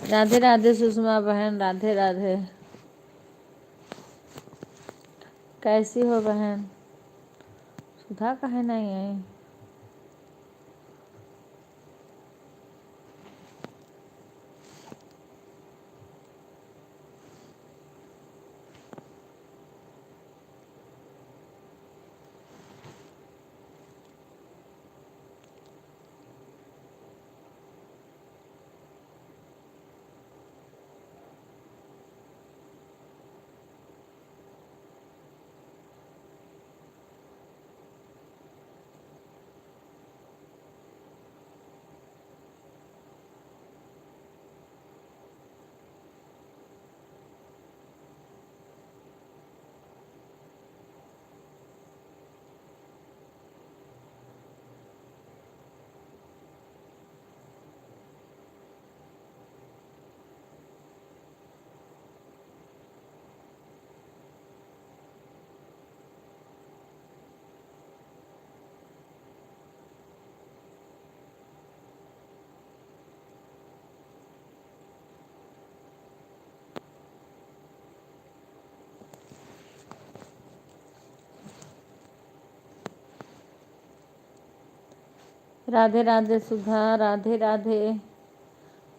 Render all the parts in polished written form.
राधे राधे सुषमा बहन, राधे राधे। कैसी हो बहन? सुधा कहे नहीं आई? राधे राधे सुधा, राधे राधे।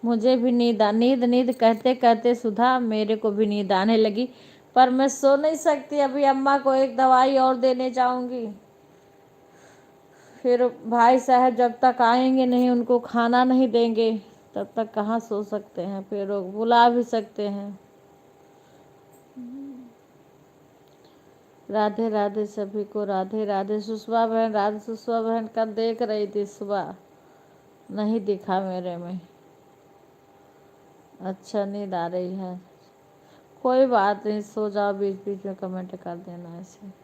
मुझे भी नींद नींद कहते कहते सुधा मेरे को भी नींद आने लगी, पर मैं सो नहीं सकती। अभी अम्मा को एक दवाई और देने जाऊंगी, फिर भाई साहब जब तक आएंगे नहीं, उनको खाना नहीं देंगे, तब तक कहाँ सो सकते हैं। फिर वो बुला भी सकते हैं। राधे राधे सभी को, राधे राधे। सुषमा बहन, राधे। सुषमा बहन कब देख रही थी सुबह, नहीं दिखा मेरे में। अच्छा नींद आ रही है, कोई बात नहीं, सो जाओ। बीच बीच में कमेंट कर देना ऐसे।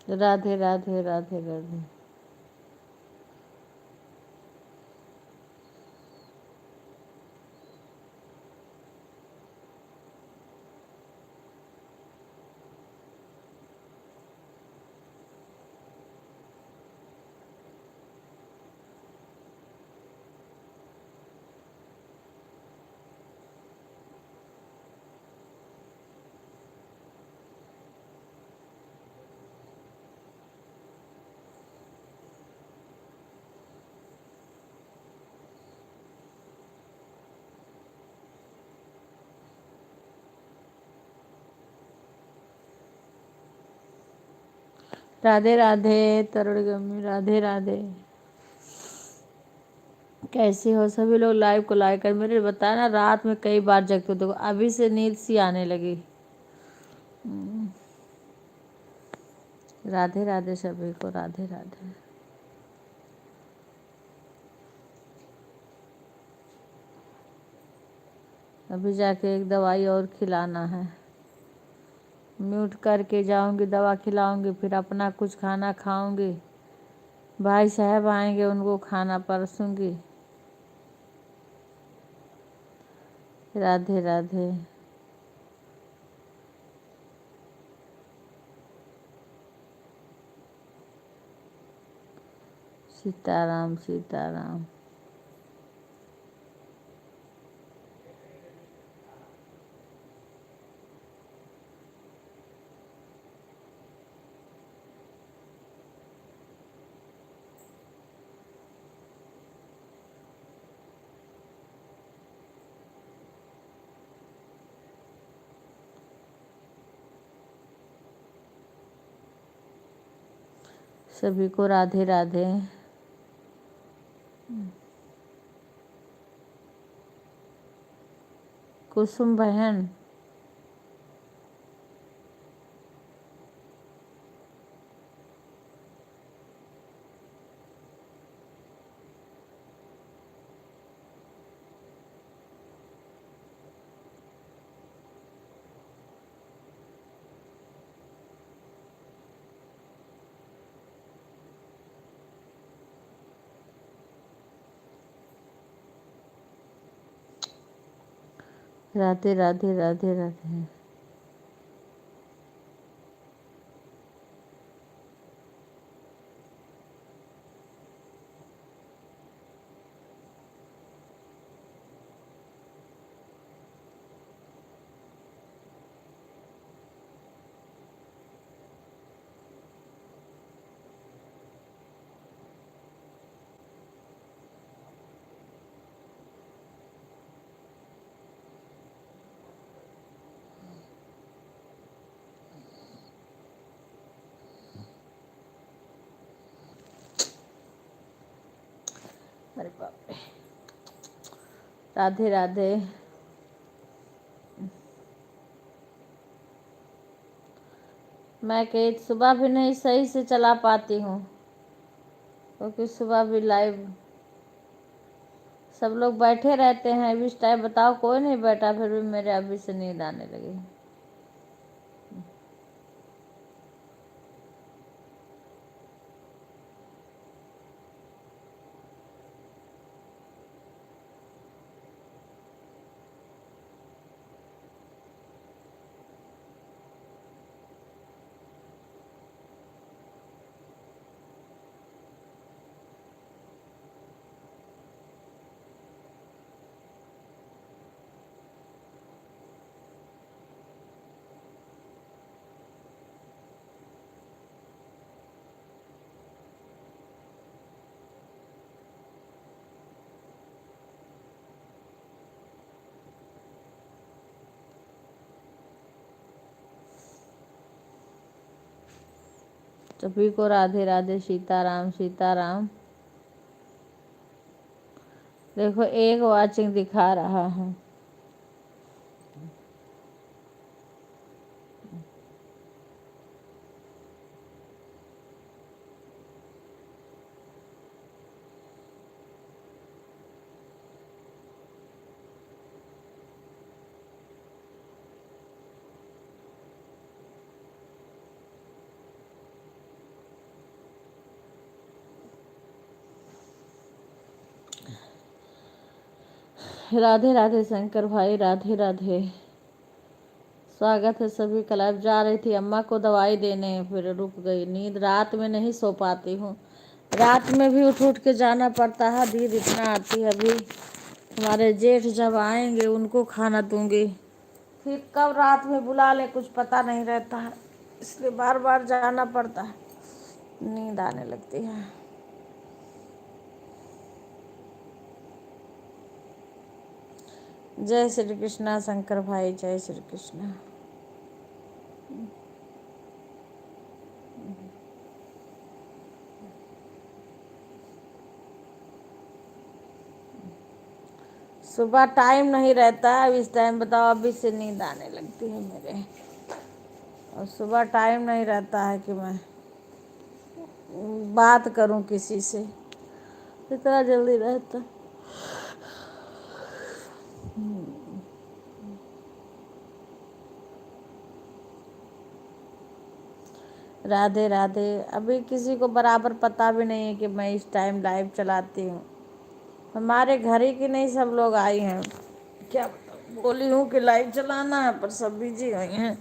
राधे राधे, राधे राधे। राधे राधे तरुण गमी, राधे राधे। कैसी हो सभी लोग? लाइव को लाइक कर। मेरे बताया ना, रात में कई बार जगते, देखो अभी से नींद सी आने लगी। राधे राधे सभी को, राधे राधे। अभी जाके एक दवाई और खिलाना है। म्यूट करके जाऊंगी, दवा खिलाऊंगी, फिर अपना कुछ खाना खाऊंगी। भाई साहब आएंगे, उनको खाना परसूंगी। राधे राधे। सीताराम सीताराम। सभी को राधे राधे। कुसुम बहन, राधे राधे, राधे राधे। अरे बाप रे। राधे राधे। मैं कहीं सुबह भी नहीं सही से चला पाती हूँ, क्योंकि सुबह भी लाइव सब लोग बैठे रहते हैं। इस टाइम बताओ कोई नहीं बैठा, फिर भी मेरे अभी से नींद आने लगी। सभी को राधे राधे, सीताराम सीताराम। देखो एक वाचिंग दिखा रहा है। राधे राधे शंकर भाई, राधे राधे। स्वागत है सभी का। लाइव जा रही थी अम्मा को दवाई देने, फिर रुक गई। नींद रात में नहीं सो पाती हूँ, रात में भी उठ उठ के जाना पड़ता है। नींद इतना आती है। अभी हमारे जेठ जब आएंगे उनको खाना दूंगी, फिर कब रात में बुला ले कुछ पता नहीं रहता है, इसलिए बार बार जाना पड़ता है। नींद आने लगती है। जय श्री कृष्णा शंकर भाई, जय श्री कृष्णा। सुबह टाइम नहीं रहता है। अब इस टाइम बताओ, अभी से नींद आने लगती है मेरे, और सुबह टाइम नहीं रहता है कि मैं बात करूं किसी से, इतना जल्दी रहता। राधे राधे। अभी किसी को बराबर पता भी नहीं है कि मैं इस टाइम लाइव चलाती हूँ। हमारे घर ही की नहीं सब लोग आई हैं। क्या बोली हूँ कि लाइव चलाना है, पर सब बिजी हुई हैं।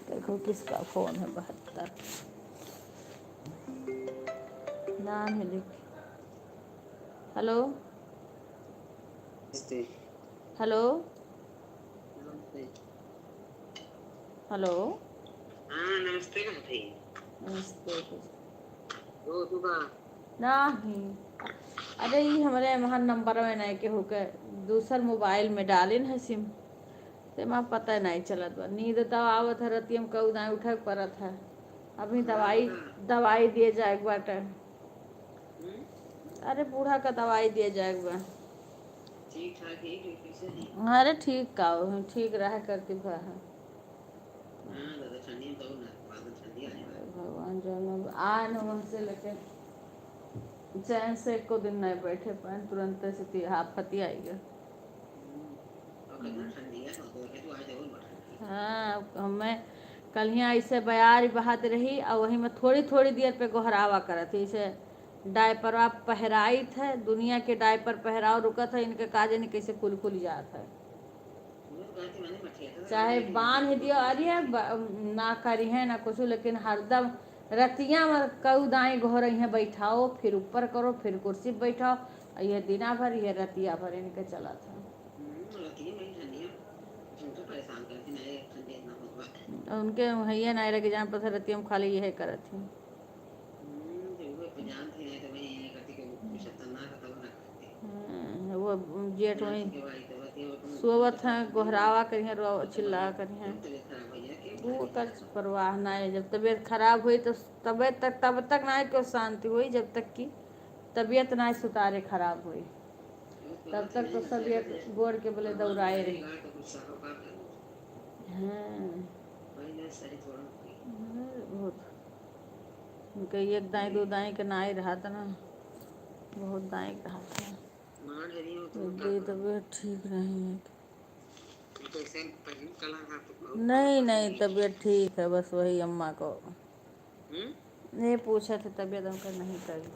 देखो किसका फोन है, 72 नाम है लिख। Hello hello hello. हाँ नमस्ते भाई। नमस्ते। तू नहीं, अरे ये हमारे वहाँ नंबर में नहीं के होके दूसर मोबाइल में डालिन है सिम, ते माँ पता नहीं चलत बा। नींद तो आवत है, रतियम कऊ ना उठक परत है। अभी दवाई दिए जाए बाटे। अरे बूढ़ा का दवाई दिए जाए बा। ठीक ठाक है कि कैसे है? अरे ठीक का ठीक रह करके है। हाँ दादा ठंडी में तो ना बादल ठंडी आने वाली। भगवान जो आए न वहाँ से लेके चैन से एको दिन नहीं बैठे पाए, तुरंत से हाफती आई गए। और कितना ठंडी है तो तो आज और बढ़ ठंडी। हाँ, मैं कल यहाँ ऐसे बयार बहात रही, और वहीं में थोड़ी थोड़ी देर पे गोहरावा करत थी। इसे डायपर पहराई थे, दुनिया के डायपर पहराव रुकत है, इनके काजे नहीं कैसे कुल खुल जात है। चाहे बांध दियो, अरे ना करी है ना कुछ, लेकिन हरदम रतिया में कऊ दाएं घोर है, बैठाओ फिर ऊपर करो फिर कुर्सी पर बैठाओ, ये दिना भर ये रतिया भर इनके चला था। उनके भैया नहीं रखे जहाँ पर रतिया में खाली यह करत थी। वो जेठ वहीं सोवत हैं, गोहरावा करी हैं, चिल्ला करी हैं। वो कर परवाह ना है। जब तबीयत खराब हुई तो तब तक ना क्यों शांति हुई, जब तक कि तबीयत ना सुतारे खराब हुई, तब तक तो तबीयत गोड़ के बोले दौड़ाए रही। हाँ बहुत उनके एक दाई दो दाई के नाई रहा था ना, बहुत दाई रहा था। तबीयत ठीक नहीं है। नहीं नहीं तबीयत ठीक है, बस वही अम्मा को नहीं पूछा था तबीयत उनका नहीं करी।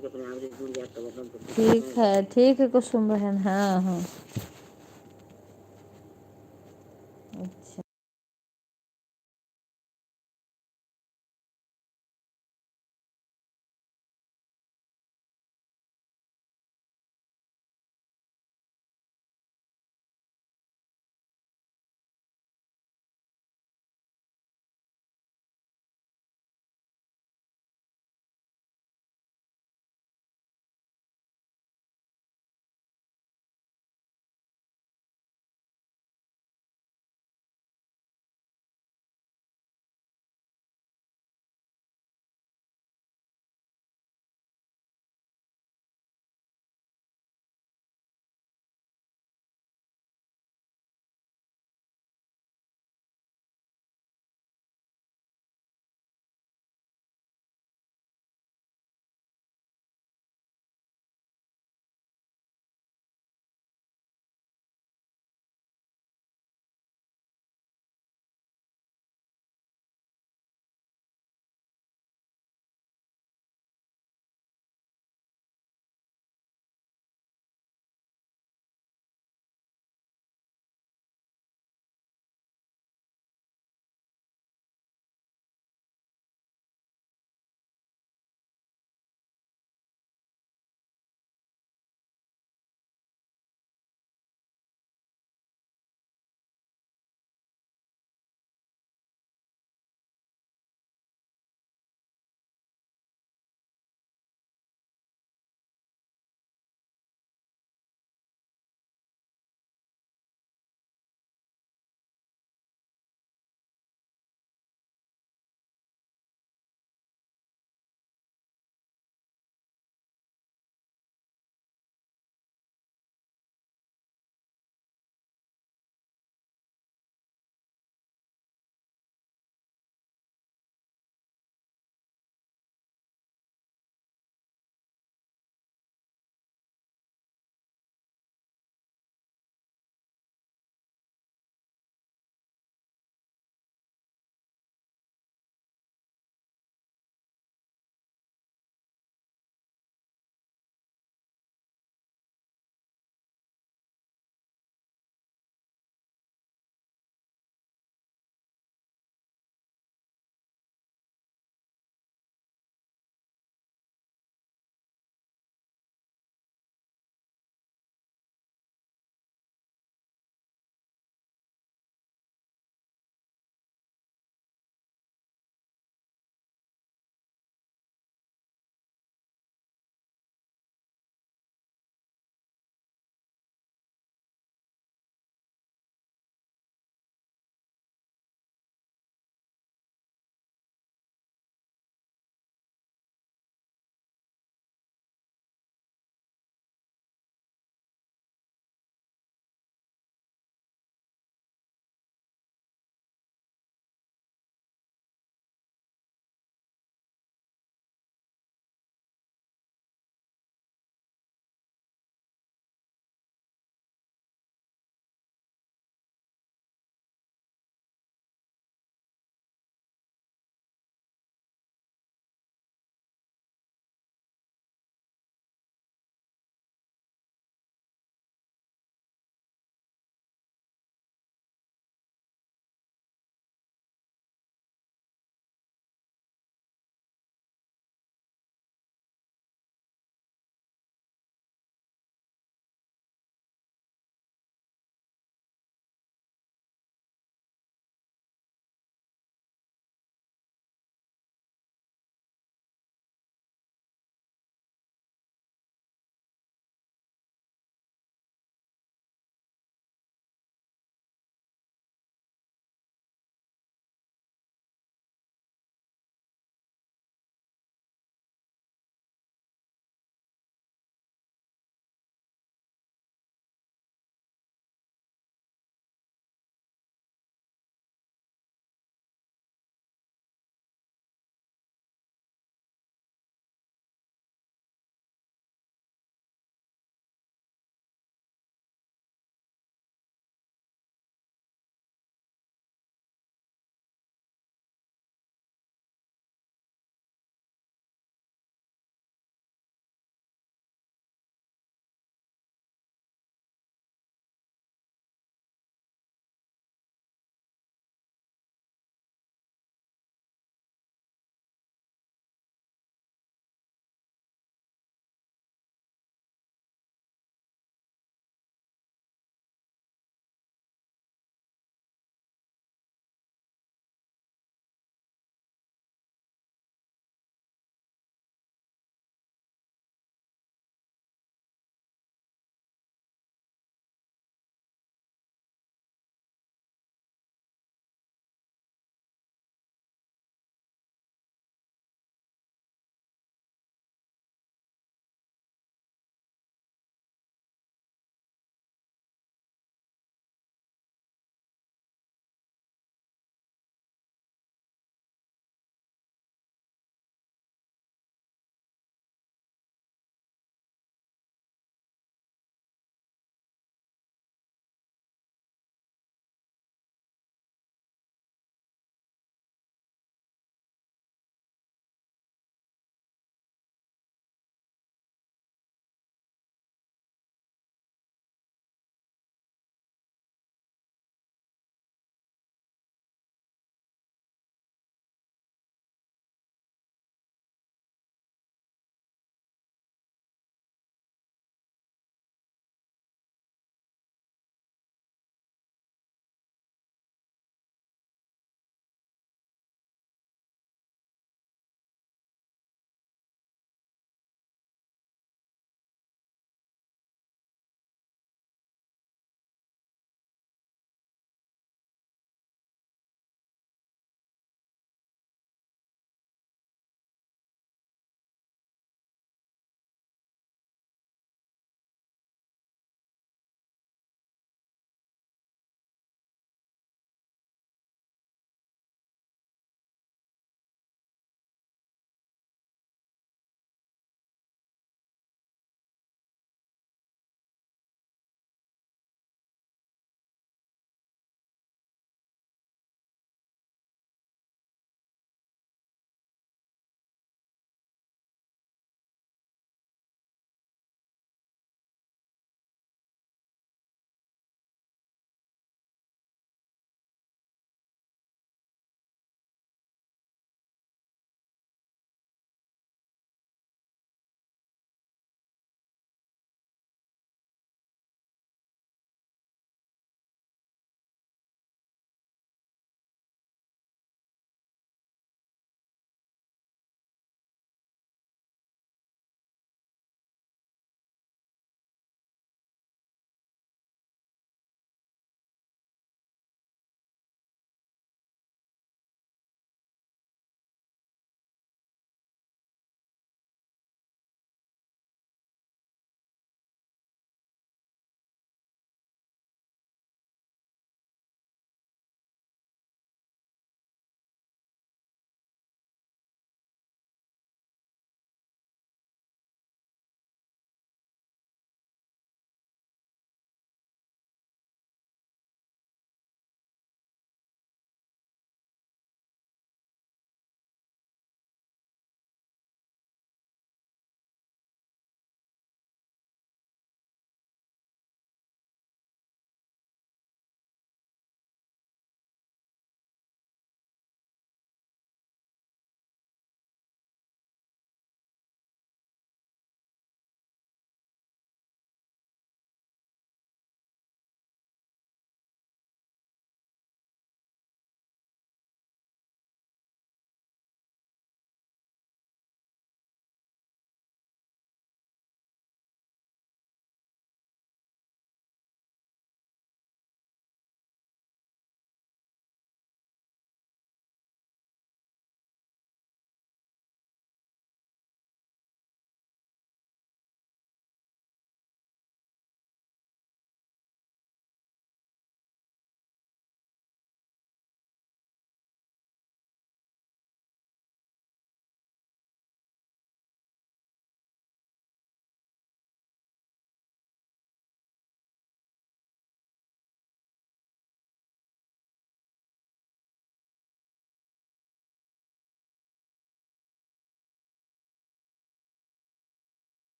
फिर अपने आप से जुड़ जाता है, मतलब ठीक है कुसुम बहन, हाँ हाँ। अच्छा।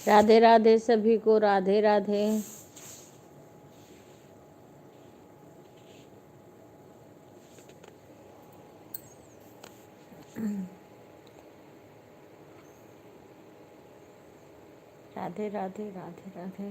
राधे राधे सभी को, राधे राधे। राधे राधे राधे राधे।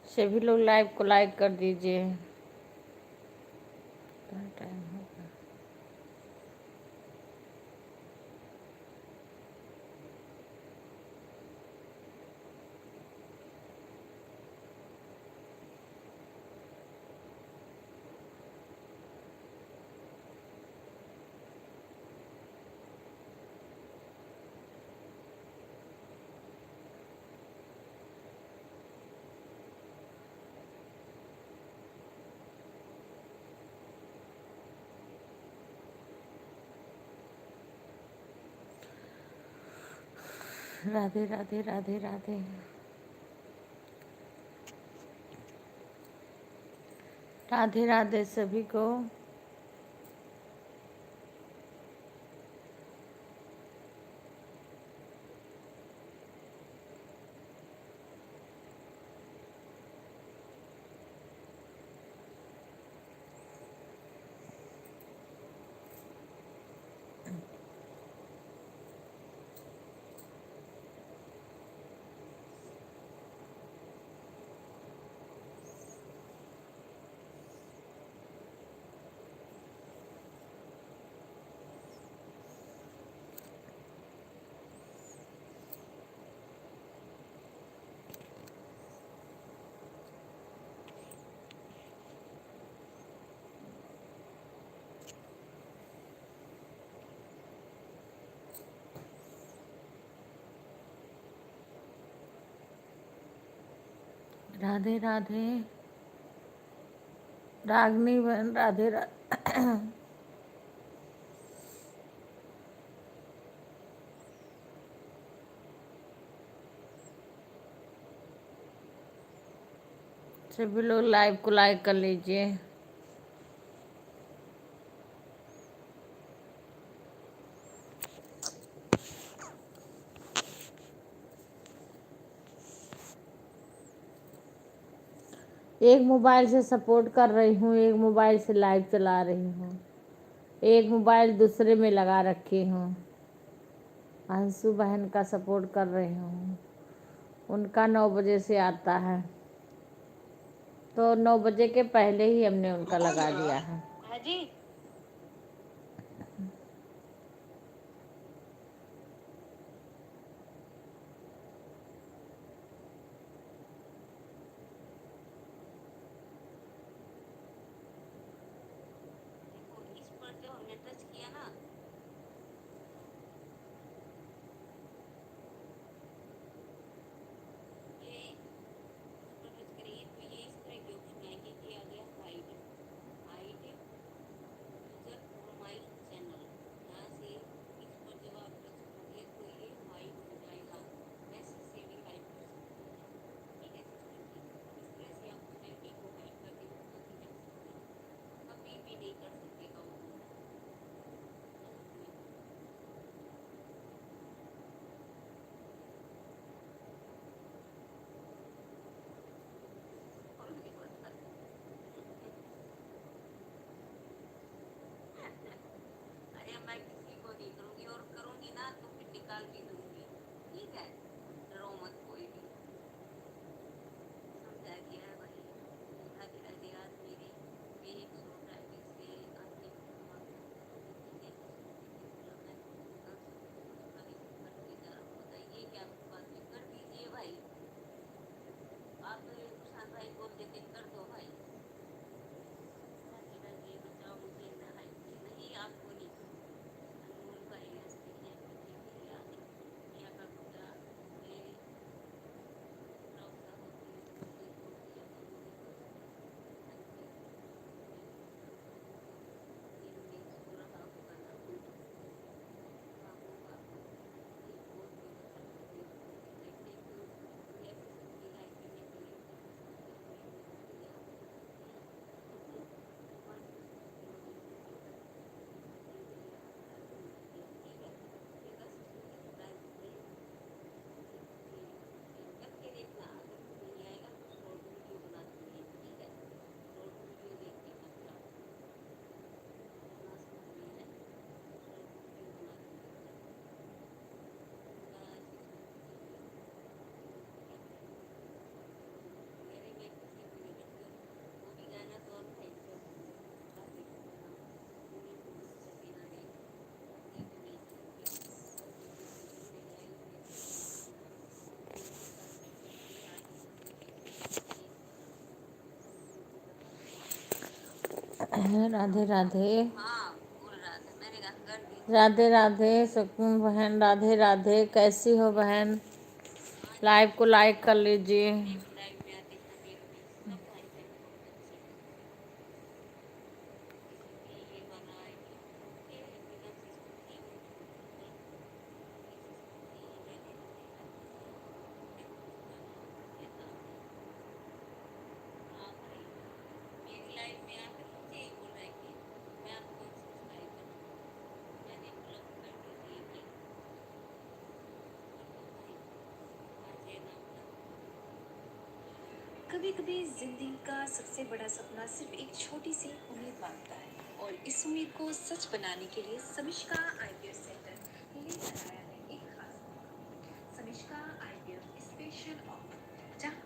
सभी लोग लाइव को लाइक कर दीजिए। टाइम हो गया। राधे राधे राधे राधे। राधे राधे सभी को। राधे राधे। रागनी बहन राधे राधे। सभी लोग लाइव को लाइक कर लीजिए। एक मोबाइल से सपोर्ट कर रही हूँ, एक मोबाइल से लाइव चला रही हूँ, एक मोबाइल दूसरे में लगा रखी हूँ। अंशु बहन का सपोर्ट कर रही हूँ, उनका 9 बजे से आता है, तो 9 बजे के पहले ही हमने उनका लगा दिया है। जी इस पर जो हमने टच किया ना, ये इस पर टच करेंगे तो ये इस तरह के ऑप्शन आएंगे कि आ गया हाइड। हाइड बहन, राधे राधे। राधे राधे सुकून बहन, राधे राधे। कैसी हो बहन? लाइव को लाइक कर लीजिए। कभी कभी जिंदगी का सबसे बड़ा सपना सिर्फ एक छोटी सी उम्मीद मांगता है, और इस उम्मीद को सच बनाने के लिए समिष्का आईवीएफ सेंटर लेकर आया है एक खास मौका। समिष्का आईवीएफ स्पेशल ऑफर, जहां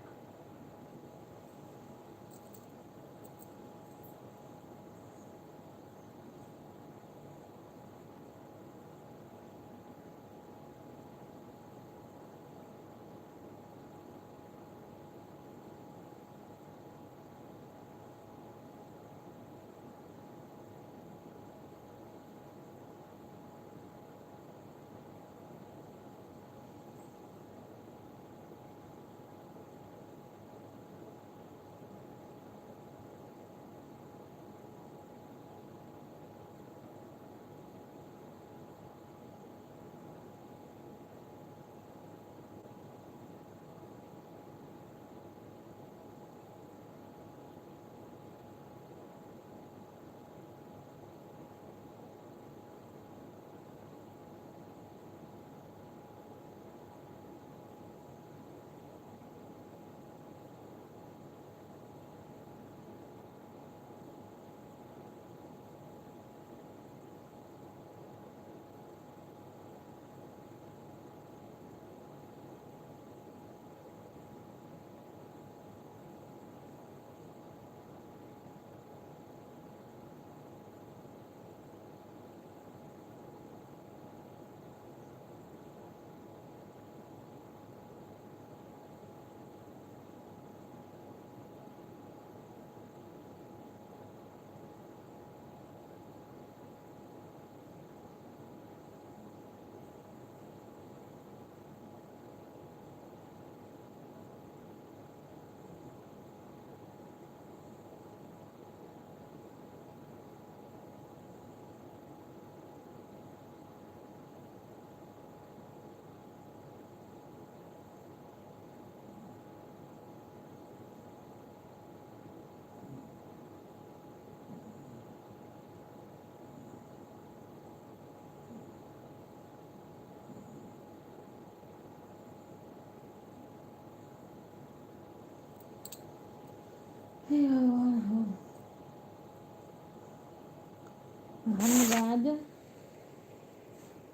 धन्यवाद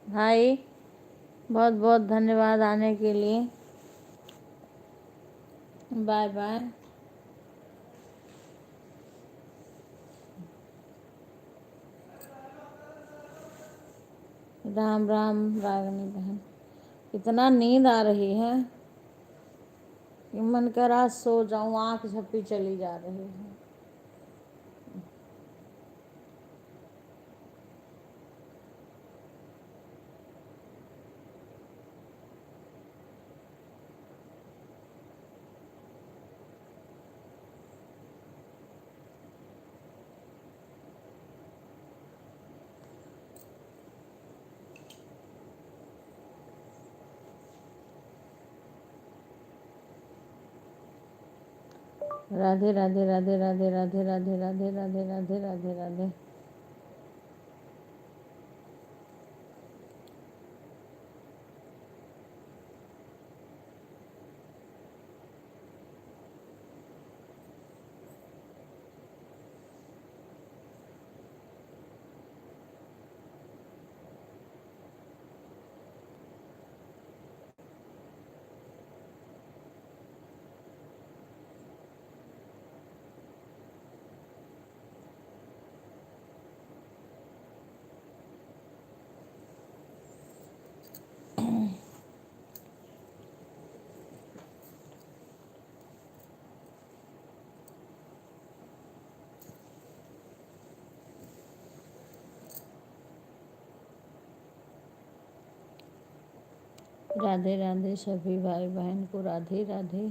भाई, बहुत बहुत धन्यवाद आने के लिए। Bye bye. राम राम रागनी बहन। इतना नींद आ रही है कि मन कर आज सो जाऊं, आँख झपकी चली जा रही है। राधे राधे राधे राधे राधे राधे राधे राधे राधे राधे राधे। राधे राधे सभी भाई बहन को राधे राधे।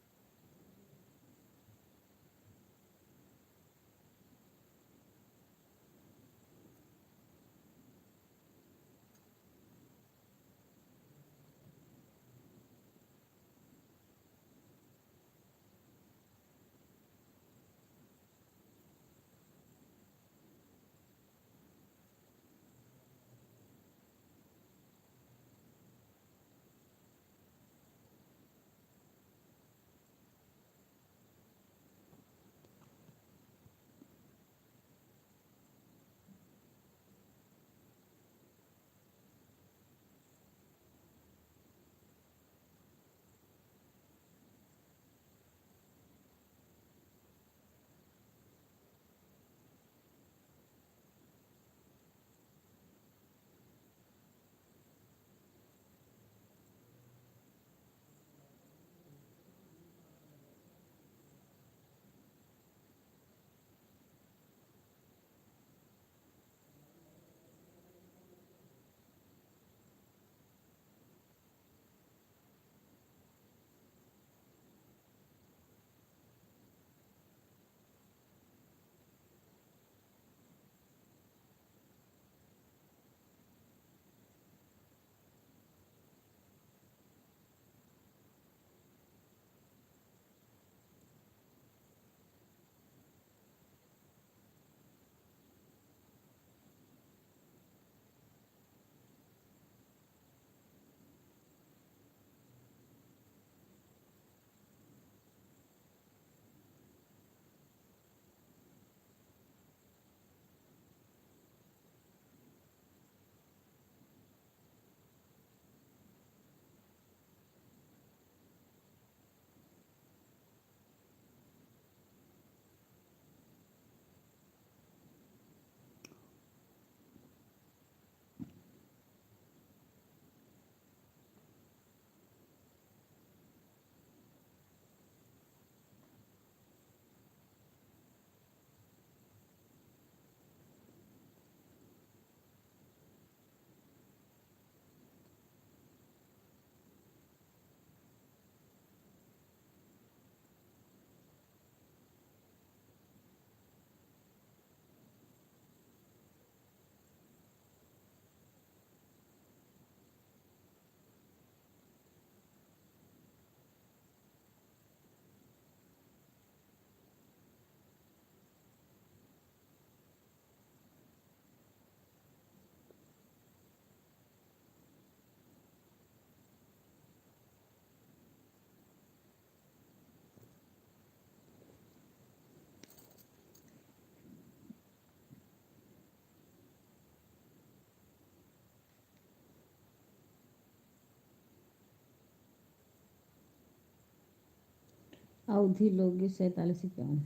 अवधि लोगी 47 51।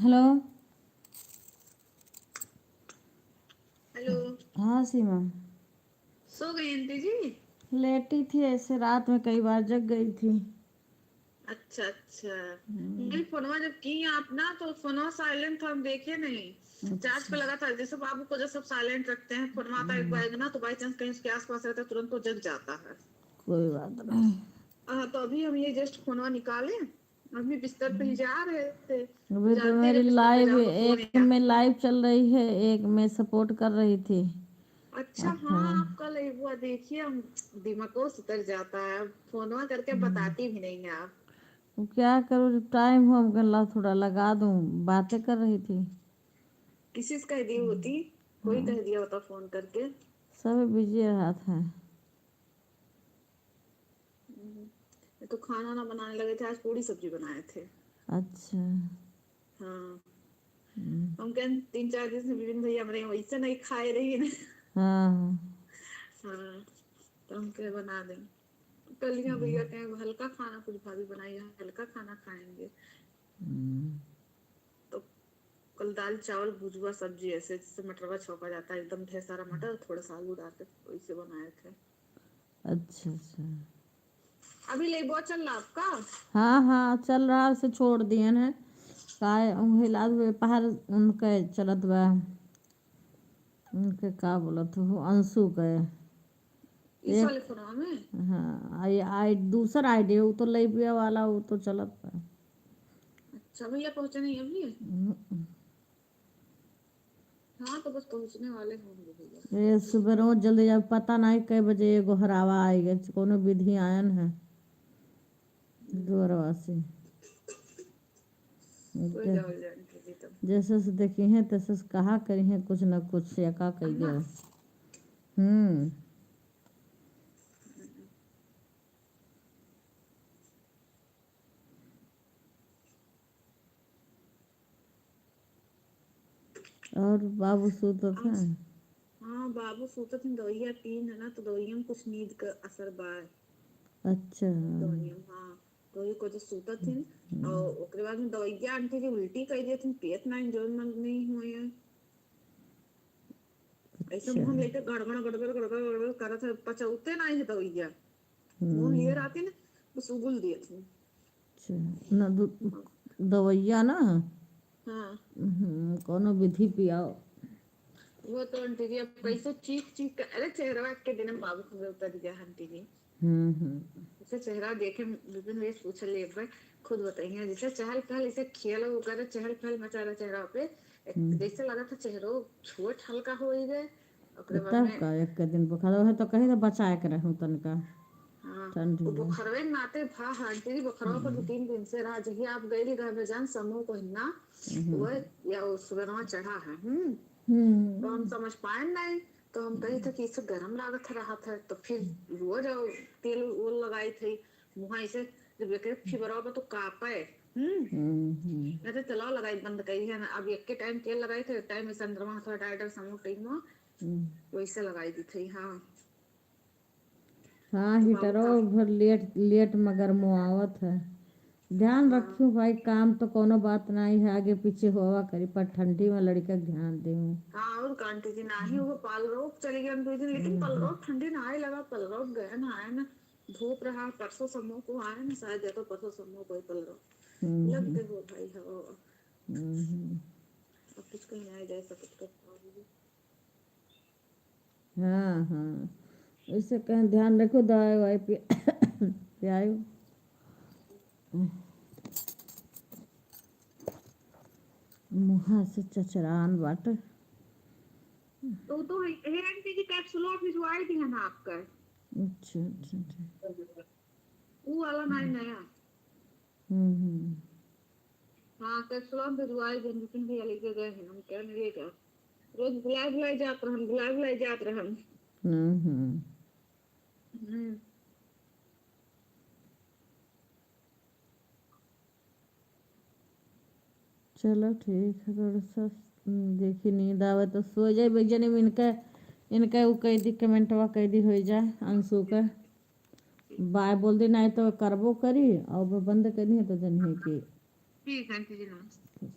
हेलो। हेलो। हाँ सीमा। सो गई आंटी जी? लेटी थी ऐसे, रात में कई बार जग गई थी। अच्छा अच्छा। मेरी फोनवा जब की आप ना तो फोनवा साइलेंट था, हम देखे नहीं। चार्ज पे अच्छा। लगा था। जैसे बाबू को जो सब साइलेंट रखते हैं, फोनवा आता है एक बार ना तो बाई चांस कहीं उसके आसपास रहता है तुरंत तो जग जाता है। कोई बात नहीं। तो अभी हम ये जस्ट फोनवा निकाले, अभी बिस्तर पे ही जा रहे थे तो अभी तो जानते हैं मेरी जब बिस्तर पे लाइव, जाओ तो फोन एक या। में लाइव चल रही है, एक में सपोर्ट कर रही थी। अच्छा अब हाँ, आप कल वो देखिए, हम दिमाग को उतर जाता है, फोनवा करके बताती भी नहीं है आप। अब क्या करूँ, जब टाइम हो गला थोड़ा लगा दूं, बातें कर रही थी। किसी से कह दी होती, कोई कह दिया होता फोन करके। सब बिजी रहा था। ये तो खाना ना बनाने लगे थे, आज पूरी सब्जी बनाए थे। अच्छा। हाँ, हम कहें 3-4 दिन से विपिन भैया हमारे वैसे नहीं खाए रही ना। हाँ। हाँ, तो हम क्या बना दें। कल यहाँ भैया कहें हल्का खाना कुछ भाभी बनाइए, हल्का खाना खाएंगे। तो कल दाल चावल भुजुआ सब्जी, ऐसे जैसे मटर का छौंका जाता है एकदम, ढेर सारा मटर थोड़ा सा आलू डाल के वैसे बनाए थे। अच्छा अच्छा। अभी ले बहुत चल रहा आपका? हाँ हाँ चल रहा, उसे छोड़ दिए न। काय हिला व्यापार उनके चलत बा। उनके का बोलत हो, अंशु के। इस एक, वाले फोनवा में? हाँ आई दूसरा आईडी वो तो लेबिया वाला, वो तो चलत बा। अच्छा, भैया पहुंचे नहीं अभी? हाँ, तो बस पहुंचने वाले होंगे भैया। ये सुबह रोज जल्दी, जब पता नहीं कई बजे एगो हरावा आई गए, कोनो विधि आयन है दुअरवा से। कोई जाओ जाने के तब। जैसे से देखी है तैसे से कहा करी है कुछ न कुछ, या का कही अम्मा, जाओ। हम्म। और बाबू सोता था। हाँ बाबू सोता थे, दवाइयाँ 3 है ना, तो दवाइयों में कुछ नींद का असर बा। अच्छा। दवाइयाँ हाँ, दवाई को जो सोता थे और ओकरे बाद में दवाइयाँ आंटी जी उल्टी कर दिए थे, पेट ना जो मन नहीं हुए हैं। ऐसे अच्छा। मुंह में लेके गड़गड़ गड़गड़ गड़गड़ गड़गड़ कर थे, पचौते ना है दवाइयाँ। मुंह लिए हम्म। रहती ना, बस उगल दिए थे। अच्छा। न दवैया ना। हाँ, कोनो विधि पियाओ। वो तो आंटी जी अब कैसे चीख चीख कर, अरे चेहरा के दिन में बाबू को उतर गया आंटी जी। हम्म। जैसे चेहरा देखे विपिन भैया पूछ ले एक बार, खुद बताइए जैसे चहल पहल ऐसे खेल वो कर चहल पहल मचा रहा चेहरा पे, जैसे लगा था चेहरो छोट हल्का हो ही गए। ओकरे बाद तब में का एक के दिन बुखार है तो कहीं तो बचा के रहूं तनिका हाँ, ठंडी वो में। बुखरवे नाते भा आंटी जी बुखरवा पर 2-3 दिन से रहा, जही आप गई रही घर में जान समूह को हिन्ना वह या उस सुबह चढ़ा है। तो हम हम्म। समझ पाए नहीं, तो हम कही थे कि इसे गर्म लागत रहा था, तो फिर रोज तेल वो लगाई थी मुँह ऐसे, जब एक फिबरवा पे तो कापे। मैं तो चलाओ लगाई बंद करी है ना, अब एक के टाइम तेल लगाई थे, टाइम में संद्रमा थोड़ा डाइटर समूह टाइम वैसे लगाई दी थी। हाँ, हाँ तो बाबू हीटरो का भर लेट लेट मगर मुआवत है। ध्यान हाँ रखियो भाई, काम तो कोनो बात नहीं है, आगे पीछे होवा करी, पर ठंडी में लड़का के ध्यान दे। हाँ, और कांटी जी ना ही वो पाल रोग चली गई 2 दिन, लेकिन पल रोग ठंडी ना आए लगा, पल रोग गए ना आए ना, धूप रहा परसों समूह को आए ना, शायद या तो परसों समूह को ही पल रोग लग गए हो भाई। हो अब कुछ कहीं आए जाए सब कुछ कर। हाँ हाँ, इससे कहीं ध्यान रखो, दवाई वाई पियायो। मुँह से चचरान बाटे। तो हे आंटी जी कैप्सूल भिजवाई दी है ना आपका? अच्छा अच्छा अच्छा। वो वाला नहीं नया। हम्म। हाँ, कैप्सूल भिजवाई दी, नितिन भैया लेके गए हैं, हम क्या नहीं लेगा, रोज बुलाए बुलाए जात रहन, बुलाए बुलाए जात रहन। हम्म। हम्म। चलो ठीक है, थोड़ा सा देखी नींद आवे तो सो जाए बेजनी में। इनका इनका वो कह दी कमेंटवा कह दी हो जाए अंशु का। बाय बोल दी नहीं तो करबो करी, और वो बंद करी है तो जनी है कि ठीक है आंटी जी, नमस्ते।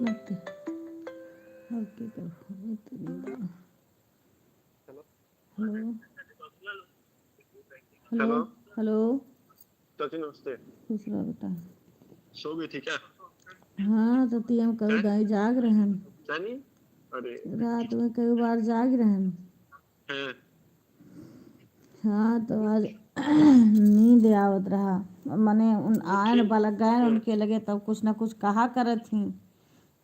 लगते और क्या करूँ तो नहीं। Hello hello hello hello. चाची नमस्ते। खुश रहो बेटा। सो गई थी क्या? हाँ तो हम कई हैं? गाय जाग रहे हैं चानी? अरे रात में कई बार जाग रहे हैं। हैं? हाँ तो आज नींद आवत रहा मने उन आयन मुझे वाला गए हैं, उनके लगे तब कुछ ना कुछ कहा करत थी।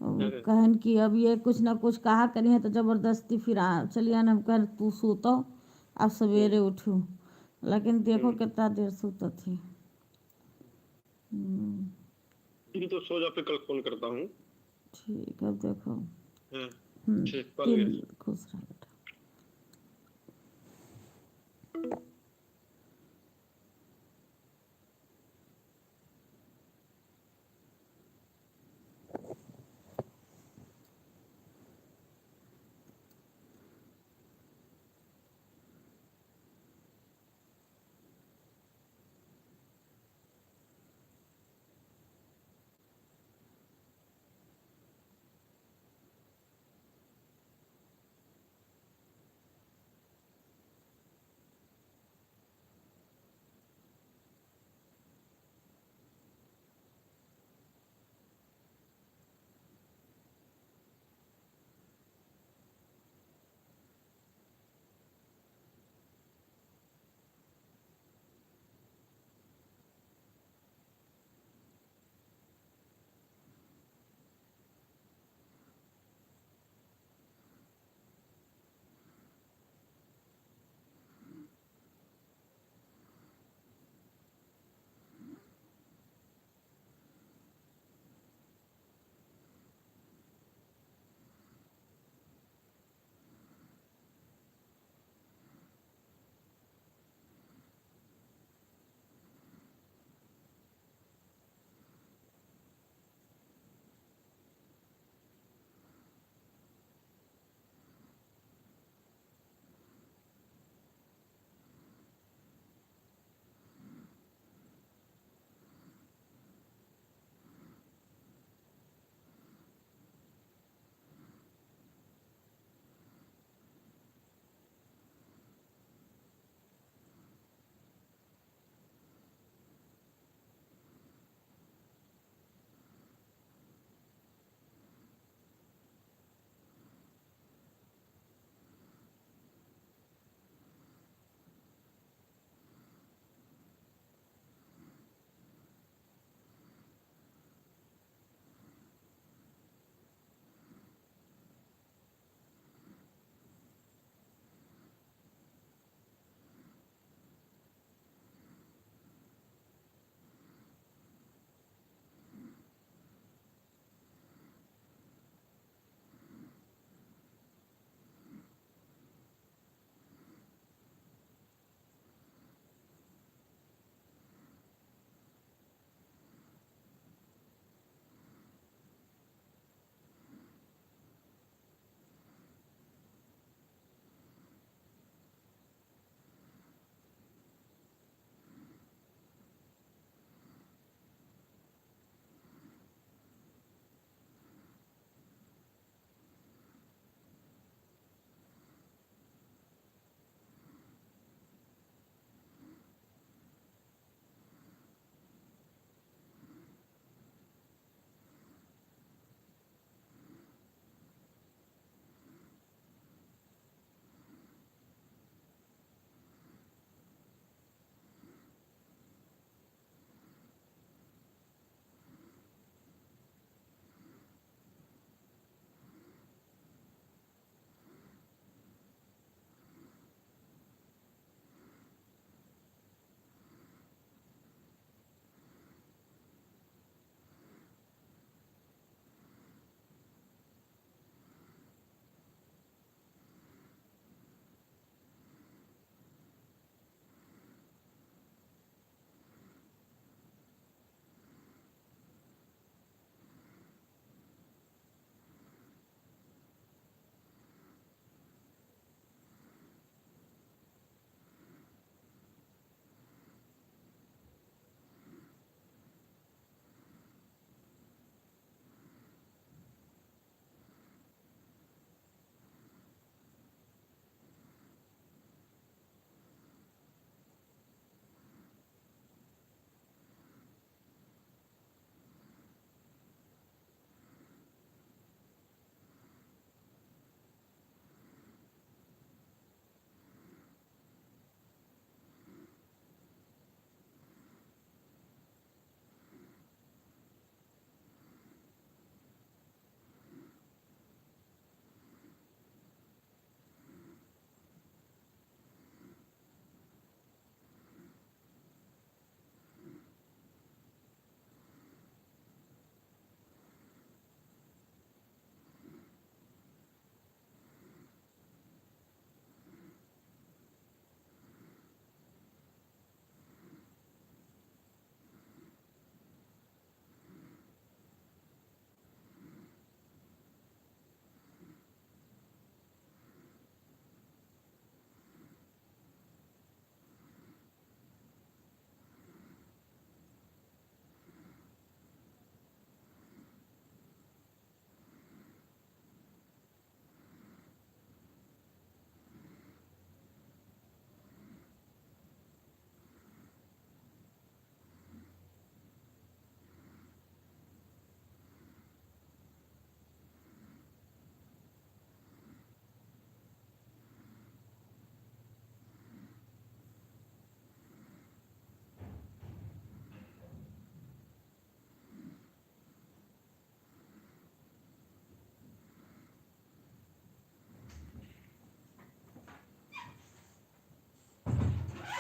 हैं, कहन कि अब ये कुछ ना कुछ कहा करी है तो जबरदस्ती फिर चलिए हम कह तू सोतो अब सवेरे उठू लेकिन देखो कितना देर सोता थी। ठीक तो सो जा, फिर कल फोन करता हूँ। ठीक है देखो। हैं, ठीक कल दिन गया। खुश रहो बेटा।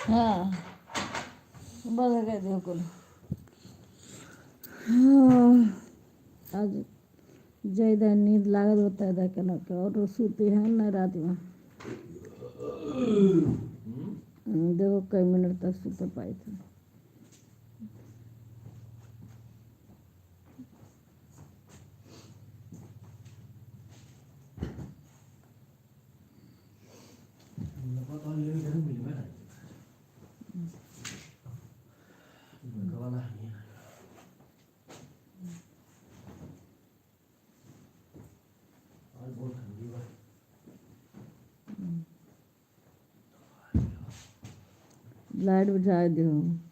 हाँ बंद कर दियो कुल। हाँ, आज ज्यादा नींद लागत होता है के ना के और सूती है ना रात में। देखो कई मिनट तक सूते पाई थे। लाइट बुझा दो।